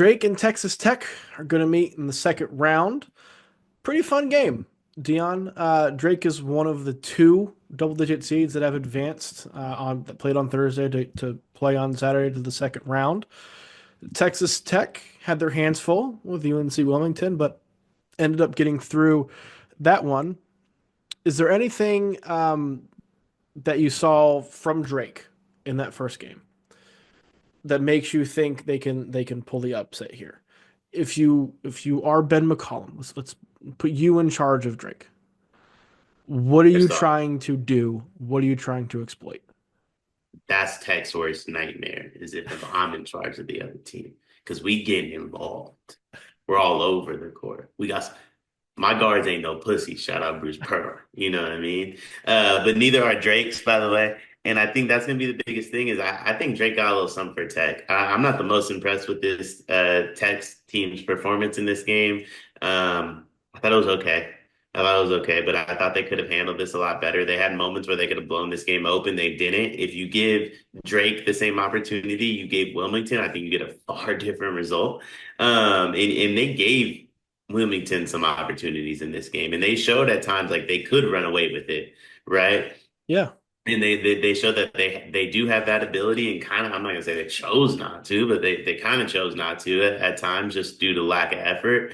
Drake and Texas Tech are going to meet in the second round. Pretty fun game. Dion, Drake is one of the two double-digit seeds that have advanced that played on Thursday to play on Saturday to the second round. Texas Tech had their hands full with UNC Wilmington, but ended up getting through that one. Is there anything that you saw from Drake in that first game that makes you think they can pull the upset here? If you are Ben McCollum, let's put you in charge of Drake. What are you First off, trying to do? What are you trying to exploit? that's Tech's worst nightmare is if I'm in charge of the other team because we getting involved. We're all over the court. My guards ain't no pussy. Shout out Bruce Purr. You know what I mean? But neither are Drake's, by the way. And I think that's gonna be the biggest thing is I think Drake got a little something for Tech. I'm not the most impressed with this Tech's team's performance in this game. I thought it was okay. I thought it was okay, but I thought they could have handled this a lot better. They had moments where they could have blown this game open. They didn't. If you give Drake the same opportunity you gave Wilmington, I think you get a far different result. And they gave Wilmington some opportunities in this game, and they showed at times like they could run away with it, right? Yeah, And they showed that they do have that ability, and kind of I'm not gonna say they chose not to, but they kind of chose not to at times just due to lack of effort.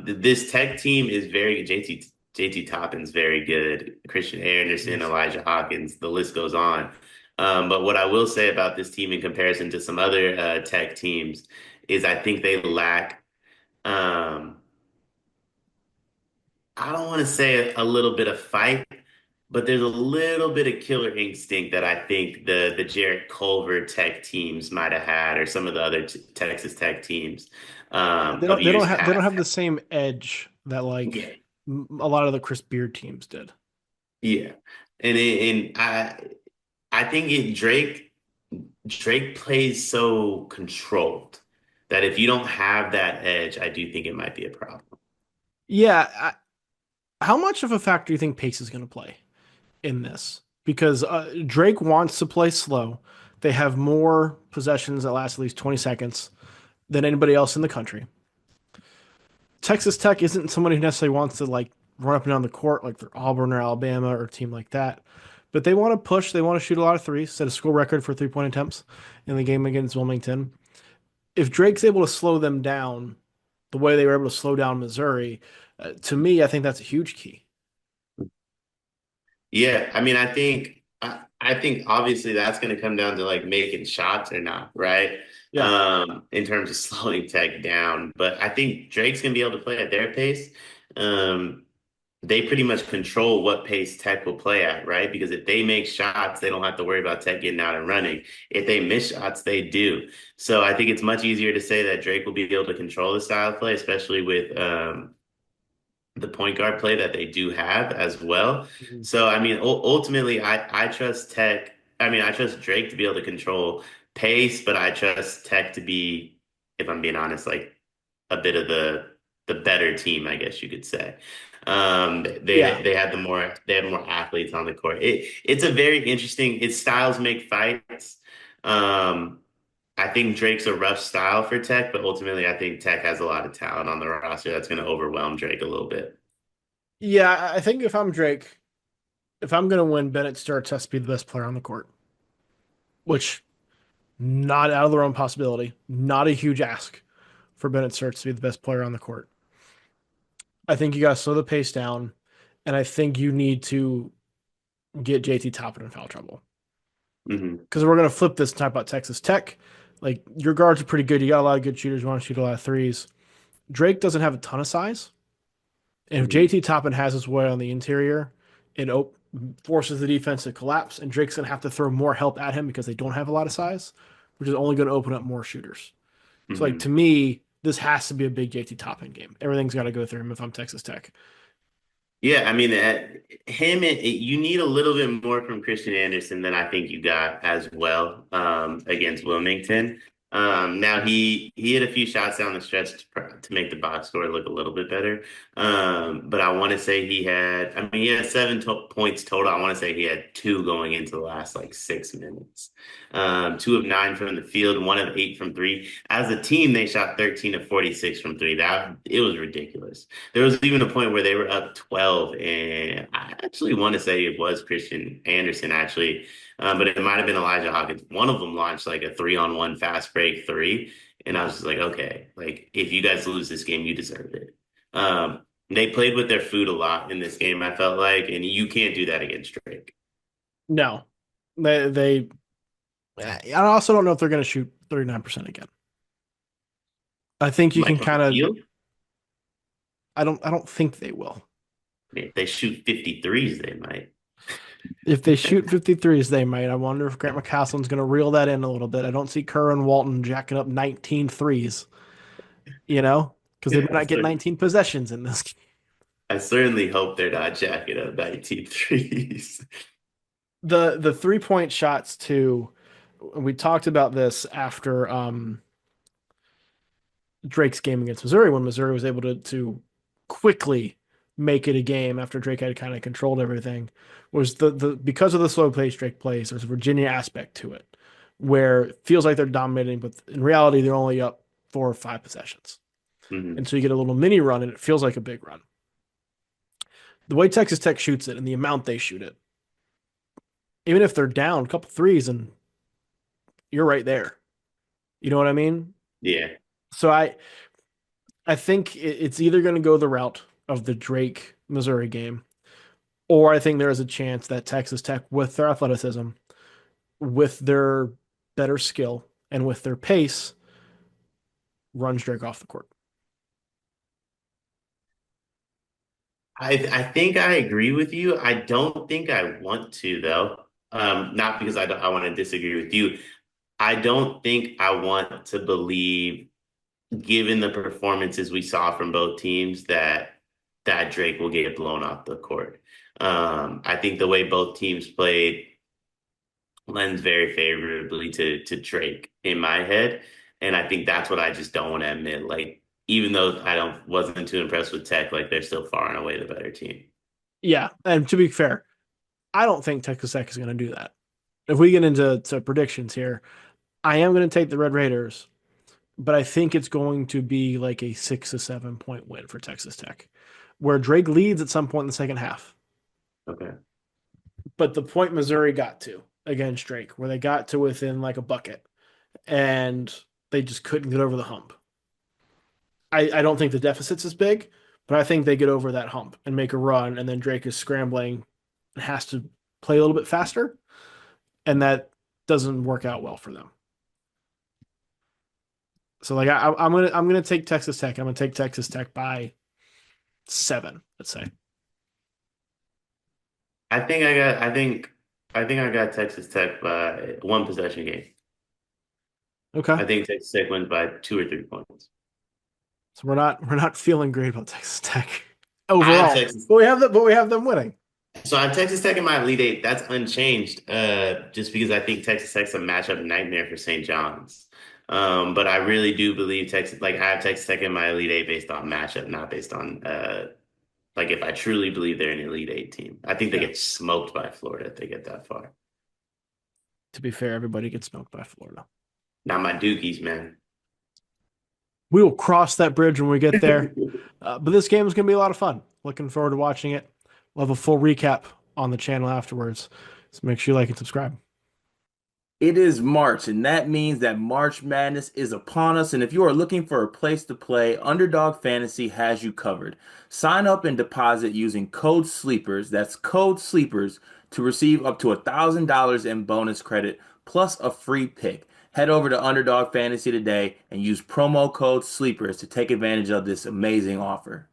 This Tech team is very JT Toppin's very good. Christian Anderson, yes. Elijah Hawkins, the list goes on. But what I will say about this team in comparison to some other Tech teams is I think they lack. Um, I don't want to say a little bit of fight, but there's a little bit of killer instinct that I think the Jarrett Culver Tech teams might have had, or some of the other Texas Tech teams They of don't they don't years have they don't past. have the same edge that Yeah, a lot of the Chris Beard teams did. yeah, and I think Drake plays so controlled that if you don't have that edge, I do think it might be a problem. Yeah, how much of a factor do you think pace is going to play in this? Because Drake wants to play slow. They have more possessions that last at least 20 seconds than anybody else in the country. Texas Tech isn't somebody who necessarily wants to run up and down the court like they're Auburn or Alabama or a team like that. But they want to push. They want to shoot a lot of threes, set a school record for 3-point attempts in the game against Wilmington. If Drake's able to slow them down the way they were able to slow down Missouri, to me, I think that's a huge key. Yeah, I mean, I think obviously that's going to come down to like making shots or not, right? Yeah. In terms of slowing Tech down, but I think Drake's going to be able to play at their pace. Um, they pretty much control what pace Tech will play at, right? Because if they make shots, they don't have to worry about Tech getting out and running. If they miss shots, they do. So I think it's much easier to say that Drake will be able to control the style of play, especially with the point guard play that they do have as well. Mhm. So I mean, ultimately, I trust Tech. I mean, I trust Drake to be able to control pace, but I trust Tech to be, if I'm being honest, like a bit of the better team, I guess you could say. Yeah. They had more athletes on the court. It's a very interesting. Its styles make fights. Um, I think Drake's a rough style for Tech, but ultimately, I think Tech has a lot of talent on the roster that's going to overwhelm Drake a little bit. Yeah, I think if I'm Drake, if I'm going to win, Bennett Starks has to be the best player on the court, which not out of the realm of possibility, not a huge ask for Bennett Starks to be the best player on the court. I think you got to slow the pace down, and I think you need to get JT Toppin in foul trouble. Hmm. Because we're going to flip this and talk about Texas Tech. Like, your guards are pretty good. You got a lot of good shooters. You want to shoot a lot of threes. Drake doesn't have a ton of size. And if Hmm. JT Toppin has his way on the interior, it forces the defense to collapse, and Drake's going to have to throw more help at him because they don't have a lot of size, which is only going to open up more shooters. So, like, Hmm. to me, this has to be a big JT Toppin game. Everything's got to go through him if I'm Texas Tech. Yeah, I mean, you need a little bit more from Christian Anderson than I think you got as well against Wilmington. Now he had a few shots down the stretch to make the box score look a little bit better. But I want to say I mean, he had seven to points total. I want to say he had two going into the last like 6 minutes. Two of nine from the field, one of eight from three. As a team, they shot 13 of 46 from three. That it was ridiculous. There was even a point where they were up 12, and I actually want to say it was Christian Anderson actually, but it might have been Elijah Hawkins. One of them launched like a 3-on-1 fast break three. And I was just like, okay, like if you guys lose this game, you deserve it. They played with their food a lot in this game, I felt like, and you can't do that against Drake. No, they. I also don't know if they're going to shoot 39% again. I think you can Like from kind the of. field, I don't think they will. if they shoot 53s, they might. If they shoot 53s, they might. I wonder if Grant McCaslin's going to reel that in a little bit. I don't see Kerr and Walton jacking up 19 threes, because they might I not get cer- 19 possessions in this game. I certainly hope they're not jacking up 19 threes. The 3-point shots too. We talked about this after Drake's game against Missouri when Missouri was able to quickly make it a game after Drake had kind of controlled everything. Was the because of the slow pace Drake plays, there's a Virginia aspect to it where it feels like they're dominating, but in reality they're only up 4 or 5 possessions. And Mhm. so you get a little mini run and it feels like a big run. The way Texas Tech shoots it and the amount they shoot it, even if they're down a couple threes and you're right there. You know what I mean? Yeah. So I think it's either going to go the route of the Drake Missouri game, or I think there is a chance that Texas Tech, with their athleticism, with their better skill, and with their pace, runs Drake off the court. I think I agree with you. I don't think I want to though. Not because I want to disagree with you. I don't think I want to believe, given the performances we saw from both teams, that Drake will get blown off the court. I think the way both teams played lends very favorably to Drake in my head, and I think that's what I just don't want to admit. Like, even though I don't wasn't too impressed with Tech, like they're still far and away the better team. Yeah, and to be fair, I don't think Texas Tech is going to do that. If we get into predictions here, I am going to take the Red Raiders, but I think it's going to be like a 6 to 7 point win for Texas Tech, where Drake leads at some point in the second half. Okay. But the point Missouri got to against Drake, where they got to within like a bucket and they just couldn't get over the hump. I don't think the deficit's as big, but I think they get over that hump and make a run, and then Drake is scrambling and has to play a little bit faster, and that doesn't work out well for them. So like I'm gonna take Texas Tech. I'm gonna take Texas Tech by 7, let's say. I think I got Texas Tech by one possession game. Okay. I think Texas Tech wins by 2 or 3 points. So we're not feeling great about Texas Tech I have overall, Texas. but we have them winning. So I have Texas Tech in my Elite Eight. That's unchanged, just because I think Texas Tech's a matchup nightmare for St. John's. But I really do believe Texas, like I have Texas Tech in my Elite Eight based on matchup, not based on like if I truly believe they're an Elite Eight team. I think they Yeah. get smoked by Florida if they get that far. To be fair, everybody gets smoked by Florida. Not my Dukies, man. We will cross that bridge when we get there. But this game is going to be a lot of fun. Looking forward to watching it. We'll have a full recap on the channel afterwards. So make sure you like and subscribe. It is March, and that means that March Madness is upon us. And if you are looking for a place to play, Underdog Fantasy has you covered. Sign up and deposit using code SLEEPERS, that's code SLEEPERS, to receive up to $1,000 in bonus credit plus a free pick. Head over to Underdog Fantasy today and use promo code SLEEPERS to take advantage of this amazing offer.